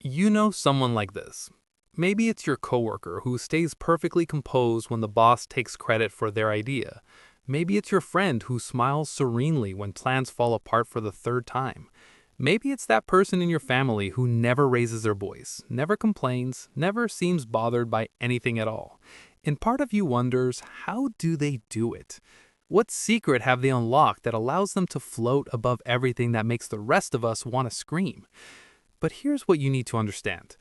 You know someone like this. Maybe it's your coworker who stays perfectly composed when the boss takes credit for their idea. Maybe it's your friend who smiles serenely when plans fall apart for the third time. Maybe it's that person in your family who never raises their voice, never complains, never seems bothered by anything at all. And part of you wonders, how do they do it? What secret have they unlocked that allows them to float above everything that makes the rest of us want to scream? But here's what you need to understand.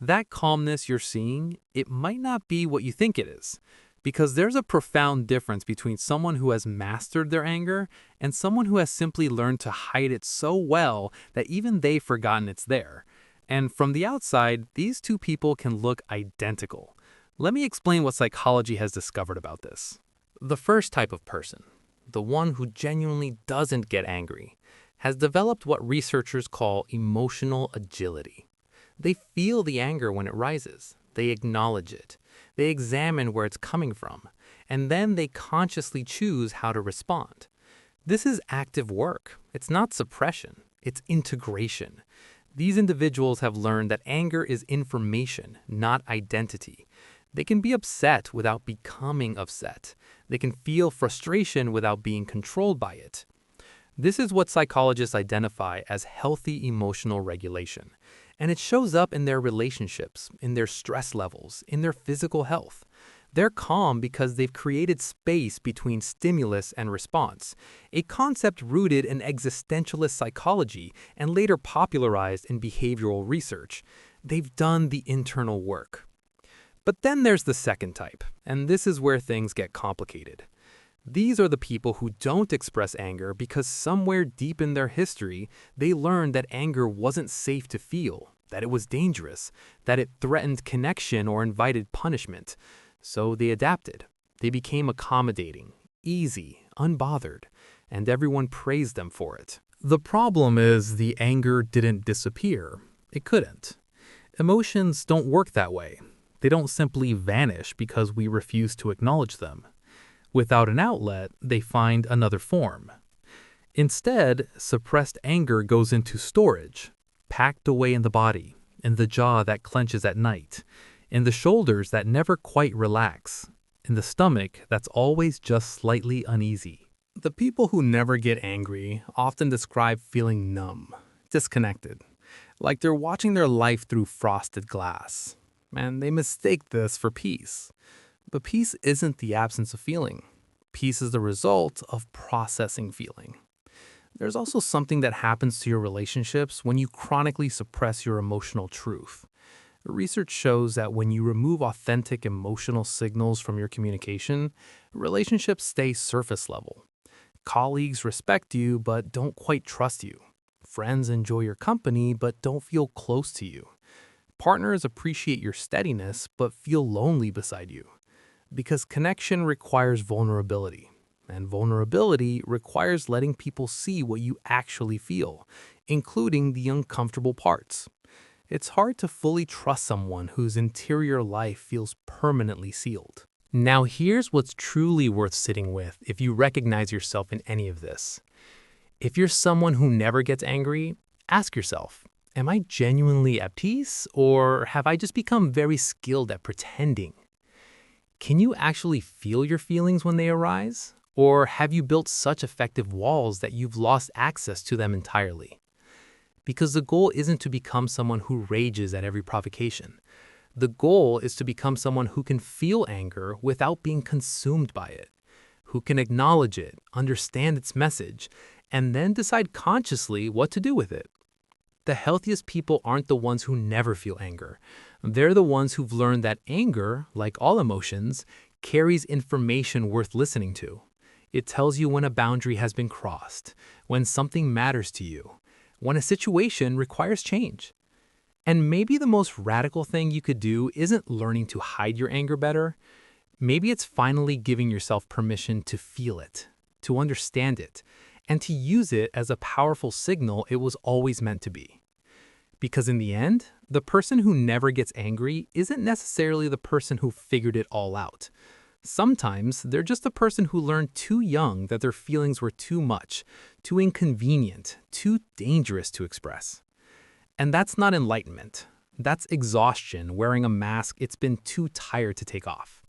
That calmness you're seeing, it might not be what you think it is. Because there's a profound difference between someone who has mastered their anger and someone who has simply learned to hide it so well that even they've forgotten it's there. And from the outside, these two people can look identical. Let me explain what psychology has discovered about this. The first type of person, the one who genuinely doesn't get angry, has developed what researchers call emotional agility. They feel the anger when it rises. They acknowledge it. They examine where it's coming from, and then they consciously choose how to respond. This is active work. It's not suppression. It's integration. These individuals have learned that anger is information, not identity. They can be upset without becoming upset. They can feel frustration without being controlled by it. This is what psychologists identify as healthy emotional regulation. And it shows up in their relationships, in their stress levels, in their physical health. They're calm because they've created space between stimulus and response, a concept rooted in existentialist psychology and later popularized in behavioral research. They've done the internal work. But then there's the second type, and this is where things get complicated. These are the people who don't express anger because somewhere deep in their history, they learned that anger wasn't safe to feel, that it was dangerous, that it threatened connection or invited punishment. So they adapted. They became accommodating, easy, unbothered, and everyone praised them for it. The problem is the anger didn't disappear. It couldn't. Emotions don't work that way. They don't simply vanish because we refuse to acknowledge them. Without an outlet, they find another form. Instead, suppressed anger goes into storage, packed away in the body, in the jaw that clenches at night, in the shoulders that never quite relax, in the stomach that's always just slightly uneasy. The people who never get angry often describe feeling numb, disconnected, like they're watching their life through frosted glass. And they mistake this for peace. But peace isn't the absence of feeling. Peace is the result of processing feeling. There's also something that happens to your relationships when you chronically suppress your emotional truth. Research shows that when you remove authentic emotional signals from your communication, relationships stay surface level. Colleagues respect you but don't quite trust you. Friends enjoy your company but don't feel close to you. Partners appreciate your steadiness but feel lonely beside you. Because connection requires vulnerability, and vulnerability requires letting people see what you actually feel, including the uncomfortable parts. It's hard to fully trust someone whose interior life feels permanently sealed. Now here's what's truly worth sitting with if you recognize yourself in any of this. If you're someone who never gets angry, ask yourself, am I genuinely at peace, or have I just become very skilled at pretending? Can you actually feel your feelings when they arise? Or have you built such effective walls that you've lost access to them entirely? Because the goal isn't to become someone who rages at every provocation. The goal is to become someone who can feel anger without being consumed by it, who can acknowledge it, understand its message, and then decide consciously what to do with it. The healthiest people aren't the ones who never feel anger. They're the ones who've learned that anger, like all emotions, carries information worth listening to. It tells you when a boundary has been crossed, when something matters to you, when a situation requires change. And maybe the most radical thing you could do isn't learning to hide your anger better. Maybe it's finally giving yourself permission to feel it, to understand it, and to use it as a powerful signal it was always meant to be. Because in the end, the person who never gets angry isn't necessarily the person who figured it all out. Sometimes they're just the person who learned too young that their feelings were too much, too inconvenient, too dangerous to express. And that's not enlightenment. That's exhaustion wearing a mask it's been too tired to take off.